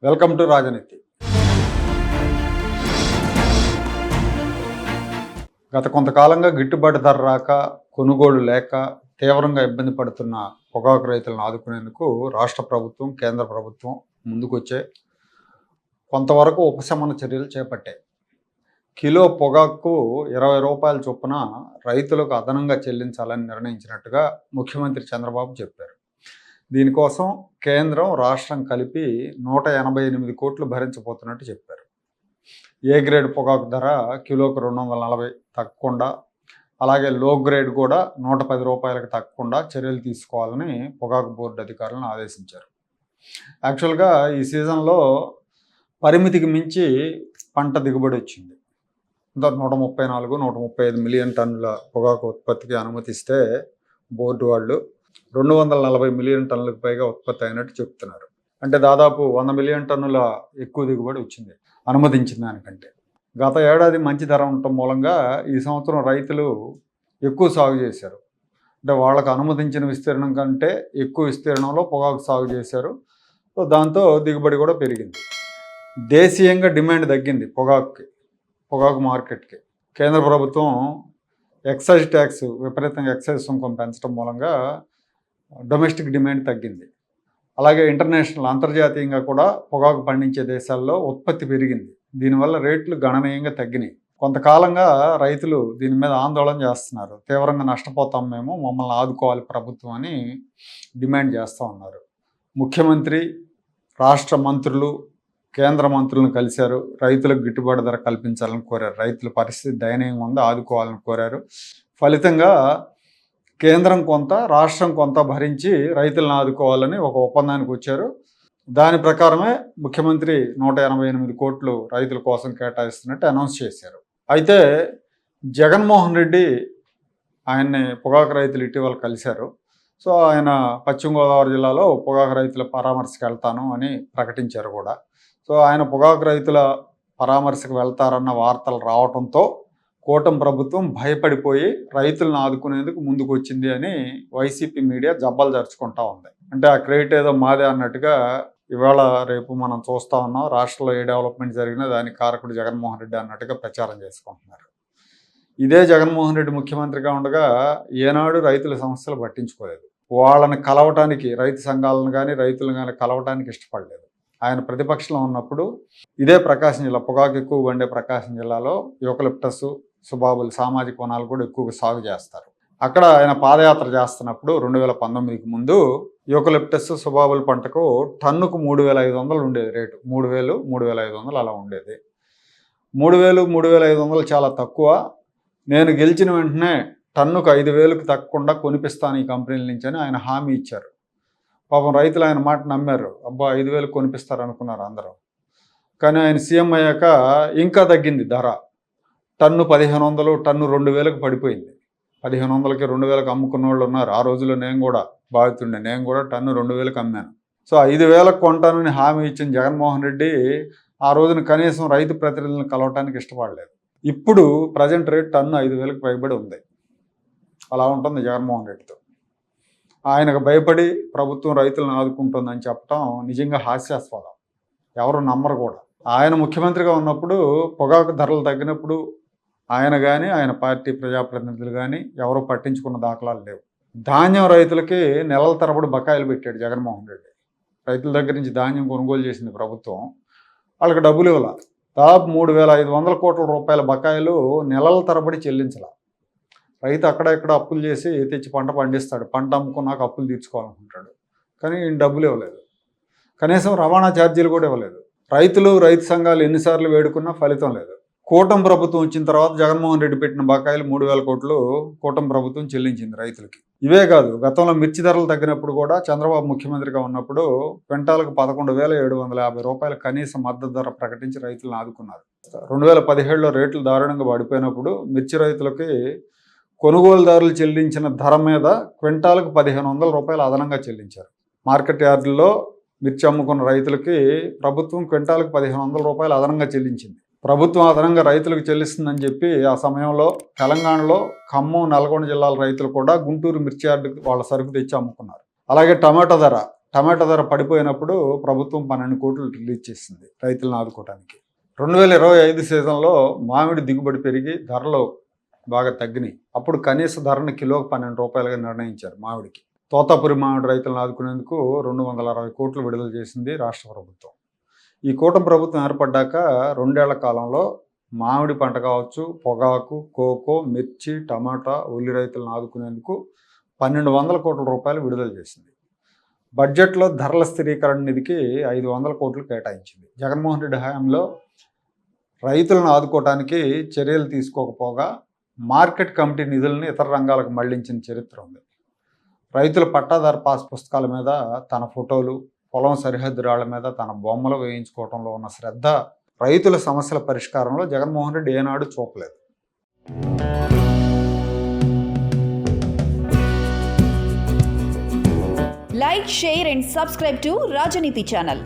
Welcome to రాజనీతి. గత కొంతకాలంగా గిట్టుబాటు ధర రాక, కొనుగోలు లేక తీవ్రంగా ఇబ్బంది పడుతున్న పొగాకు రైతులను ఆదుకునేందుకు రాష్ట్ర ప్రభుత్వం, కేంద్ర ప్రభుత్వం ముందుకొచ్చే కొంతవరకు ఉపశమన చర్యలు చేపట్టాయి. కిలో పొగాకు 20 రూపాయల చొప్పున రైతులకు అదనంగా చెల్లించాలని నిర్ణయించినట్టుగా ముఖ్యమంత్రి చంద్రబాబు చెప్పారు. దీనికోసం కేంద్రం, రాష్ట్రం కలిపి 188 కోట్లు భరించబోతున్నట్టు చెప్పారు. ఏ గ్రేడ్ పొగాకు ధర కిలోకు 240 తగ్గకుండా, అలాగే లో గ్రేడ్ కూడా 110 రూపాయలకు తగ్గకుండా చర్యలు తీసుకోవాలని పొగాకు బోర్డు అధికారులను ఆదేశించారు. యాక్చువల్గా ఈ సీజన్లో పరిమితికి మించి పంట దిగుబడి వచ్చింది. 134-135 మిలియన్ టన్నుల పొగాకు ఉత్పత్తికి అనుమతిస్తే బోర్డు వాళ్ళు 240 మిలియన్ టన్నులకు పైగా ఉత్పత్తి అయినట్టు చెప్తున్నారు. అంటే దాదాపు 100 మిలియన్ టన్నుల ఎక్కువ దిగుబడి వచ్చింది అనుమతించిన దానికంటే. గత ఏడాది మంచి ధర ఉండటం మూలంగా ఈ సంవత్సరం రైతులు ఎక్కువ సాగు చేశారు. అంటే వాళ్ళకు అనుమతించిన విస్తీర్ణం కంటే ఎక్కువ విస్తీర్ణంలో పొగాకు సాగు చేశారు. సో దాంతో దిగుబడి కూడా పెరిగింది. దేశీయంగా డిమాండ్ తగ్గింది పొగాకు మార్కెట్కి. కేంద్ర ప్రభుత్వం ఎక్సైజ్ ట్యాక్స్, విపరీతంగా ఎక్సైజ్ సుంకం పెంచడం మూలంగా డొమెస్టిక్ డిమాండ్ తగ్గింది. అలాగే అంతర్జాతీయంగా కూడా పొగాకు పండించే దేశాల్లో ఉత్పత్తి పెరిగింది. దీనివల్ల రేట్లు గణనీయంగా తగ్గినాయి. కొంతకాలంగా రైతులు దీని మీద ఆందోళన చేస్తున్నారు. తీవ్రంగా నష్టపోతాం మేము, మమ్మల్ని ఆదుకోవాలి ప్రభుత్వం అని డిమాండ్ చేస్తూ ఉన్నారు. ముఖ్యమంత్రి, రాష్ట్ర మంత్రులు, కేంద్ర మంత్రులను కలిశారు. రైతులకు గిట్టుబాటు ధర కల్పించాలని కోరారు. రైతుల పరిస్థితి దయనీయంగా ఉంది, ఆదుకోవాలని కోరారు. ఫలితంగా కేంద్రం కొంత, రాష్ట్రం కొంత భరించి రైతులను ఆదుకోవాలని ఒక ఒప్పందానికి వచ్చారు. దాని ప్రకారమే ముఖ్యమంత్రి 188 కోట్లు రైతుల కోసం కేటాయిస్తున్నట్టు అనౌన్స్ చేశారు. అయితే జగన్మోహన్ రెడ్డి ఆయన్ని పొగాకు రైతులు ఇటీవల కలిశారు. సో ఆయన పశ్చిమ గోదావరి జిల్లాలో పొగాకు రైతుల పరామర్శకు వెళ్తాను అని ప్రకటించారు కూడా. సో ఆయన పొగాకు రైతుల పరామర్శకు వెళ్తారన్న వార్తలు రావడంతో కూటమి ప్రభుత్వం భయపడిపోయి రైతులను ఆదుకునేందుకు ముందుకు వచ్చింది అని వైసీపీ మీడియా జబ్బలు జరుచుకుంటా ఉంది. అంటే ఆ క్రెడిట్ ఏదో మాదే అన్నట్టుగా ఇవాళ రేపు మనం చూస్తూ ఉన్నాం. రాష్ట్రంలో ఏ డెవలప్మెంట్ జరిగినా దానికి కారకుడు జగన్మోహన్ రెడ్డి అన్నట్టుగా ప్రచారం చేసుకుంటున్నారు. ఇదే జగన్మోహన్ రెడ్డి ముఖ్యమంత్రిగా ఉండగా ఏనాడు రైతుల సమస్యలు పట్టించుకోలేదు. వాళ్ళని కలవటానికి, రైతు సంఘాలను కానీ రైతులను కానీ కలవటానికి ఇష్టపడలేదు. ఆయన ప్రతిపక్షంలో ఉన్నప్పుడు ఇదే ప్రకాశం జిల్లా, పొగాకు ఎక్కువ పండే ప్రకాశం జిల్లాలో యూకలిప్టస్, సుబాబులు సామాజిక వనాలు కూడా ఎక్కువగా సాగు చేస్తారు. అక్కడ ఆయన పాదయాత్ర చేస్తున్నప్పుడు 2019కి ముందు యూకలిప్టస్, సుబాబుల పంటకు టన్నుకు 3,500 ఉండేది రేటు. 3,000, 3,500 అలా ఉండేది. 3,000, 3,500 చాలా తక్కువ. నేను గెలిచిన వెంటనే టన్నుకు 5,000కి తగ్గకుండా కొనిపిస్తాను ఈ కంపెనీల నుంచి అని ఆయన హామీ ఇచ్చారు. పాపం రైతులు ఆయన మాట నమ్మారు. అబ్బా 5,000 కొనిపిస్తారు అనుకున్నారు అందరూ. కానీ ఆయన సీఎం అయ్యాక ఇంకా తగ్గింది ధర. టన్ను 1,500, టన్ను 2,000కి పడిపోయింది. 1,500కి 2,000కి అమ్ముకున్న వాళ్ళు ఉన్నారు. ఆ రోజుల్లో నేను కూడా బాధితుండే. నేను కూడా టన్ను 2,000కి అమ్మాను. సో 5,000కి కొంటానని హామీ ఇచ్చిన జగన్మోహన్ రెడ్డి ఆ రోజున కనీసం రైతు ప్రతినిధులను కలవటానికి ఇష్టపడలేదు. ఇప్పుడు ప్రజెంట్ రేట్ టన్ను 5,000కి పైబడి ఉంది. అలా ఉంటుంది జగన్మోహన్ రెడ్డితో. ఆయనకు భయపడి ప్రభుత్వం రైతులను ఆదుకుంటుందని చెప్పడం నిజంగా హాస్యాస్పదం. ఎవరు నమ్మరు కూడా. ఆయన ముఖ్యమంత్రిగా ఉన్నప్పుడు పొగాకు ధరలు తగ్గినప్పుడు ఆయన కానీ, ఆయన పార్టీ ప్రజాప్రతినిధులు కానీ ఎవరు పట్టించుకున్న దాఖలాలు లేవు. ధాన్యం రైతులకి నెలల తరబడి బకాయిలు పెట్టాడు జగన్మోహన్ రెడ్డి. రైతుల దగ్గర నుంచి ధాన్యం కొనుగోలు చేసింది ప్రభుత్వం. వాళ్ళకి డబ్బులు ఇవ్వాల. దాదాపు 3,500 కోట్ల రూపాయల బకాయిలు నెలల తరబడి చెల్లించాల. రైతు అక్కడ ఇక్కడ అప్పులు చేసి తెచ్చి పంట పండిస్తాడు. పంట అమ్ముకున్నాక అప్పులు తీర్చుకోవాలనుకుంటాడు. కానీ ఈయన డబ్బులు ఇవ్వలేదు. కనీసం రవాణా ఛార్జీలు కూడా ఇవ్వలేదు. రైతులు, రైతు సంఘాలు ఎన్నిసార్లు వేడుకున్నా ఫలితం లేదు. కూటమి ప్రభుత్వం వచ్చిన తర్వాత జగన్మోహన్ రెడ్డి పెట్టిన బకాయిలు 3,000 కోట్లు కూటమి ప్రభుత్వం చెల్లించింది రైతులకి. ఇవే కాదు, గతంలో మిర్చి ధరలు తగ్గినప్పుడు కూడా చంద్రబాబు ముఖ్యమంత్రిగా ఉన్నప్పుడు క్వింటాలకు 11,750 రూపాయల కనీస మద్దతు ధర ప్రకటించి రైతులను ఆదుకున్నారు. 2017లో రేట్లు దారుణంగా పడిపోయినప్పుడు మిర్చి రైతులకి కొనుగోలుదారులు చెల్లించిన ధర మీద క్వింటాలకు 1,500 రూపాయలు అదనంగా చెల్లించారు. మార్కెట్ యార్డుల్లో మిర్చి అమ్ముకున్న రైతులకి ప్రభుత్వం క్వింటాలకు 1,500 రూపాయలు అదనంగా చెల్లించింది. ప్రభుత్వం అదనంగా రైతులకు చెల్లిస్తుందని చెప్పి ఆ సమయంలో తెలంగాణలో ఖమ్మం, నల్గొండ జిల్లాల రైతులు కూడా గుంటూరు మిర్చి యార్డుకి వాళ్ళ సరుకు తెచ్చి అమ్ముకున్నారు. అలాగే టమాటో ధర టమాటా ధర పడిపోయినప్పుడు ప్రభుత్వం 12 కోట్లు రిలీజ్ చేసింది రైతులను ఆదుకోవడానికి. 2025 సీజన్లో మామిడి దిగుబడి పెరిగి ధరలు బాగా తగ్గినాయి. అప్పుడు కనీస ధరను కిలోకి 12 రూపాయలుగా నిర్ణయించారు మామిడికి. తోతాపురి మామిడి రైతులను ఆదుకునేందుకు 260 కోట్లు విడుదల చేసింది రాష్ట్ర ప్రభుత్వం. ఈ కూటమి ప్రభుత్వం ఏర్పడ్డాక 2 ఏళ్ల కాలంలో మామిడి పంట కావచ్చు, పొగాకు, కోకో, మిర్చి, టమాటా, ఉల్లి రైతులను ఆదుకునేందుకు 1200 కోట్ల రూపాయలు విడుదల చేసింది. బడ్జెట్లో ధరల స్థిరీకరణ నిధికి 500 కోట్లు కేటాయించింది. జగన్మోహన్ రెడ్డి హయాంలో రైతులను ఆదుకోవడానికి చర్యలు తీసుకోకపోగా మార్కెట్ కమిటీ నిధులను ఇతర రంగాలకు మళ్లించిన చరిత్ర ఉంది. రైతుల పట్టాదారు పాస్ పుస్తకాల మీద తన ఫోటోలు, పొలం సరిహద్దు రాళ్ల మీద తన బొమ్మలు వేయించుకోవడంలో ఉన్న శ్రద్ధ రైతుల సమస్యల పరిష్కారంలో జగన్మోహన్ రెడ్డి ఏనాడు చూపలేదు. Like, share and subscribe to Rajaniti channel.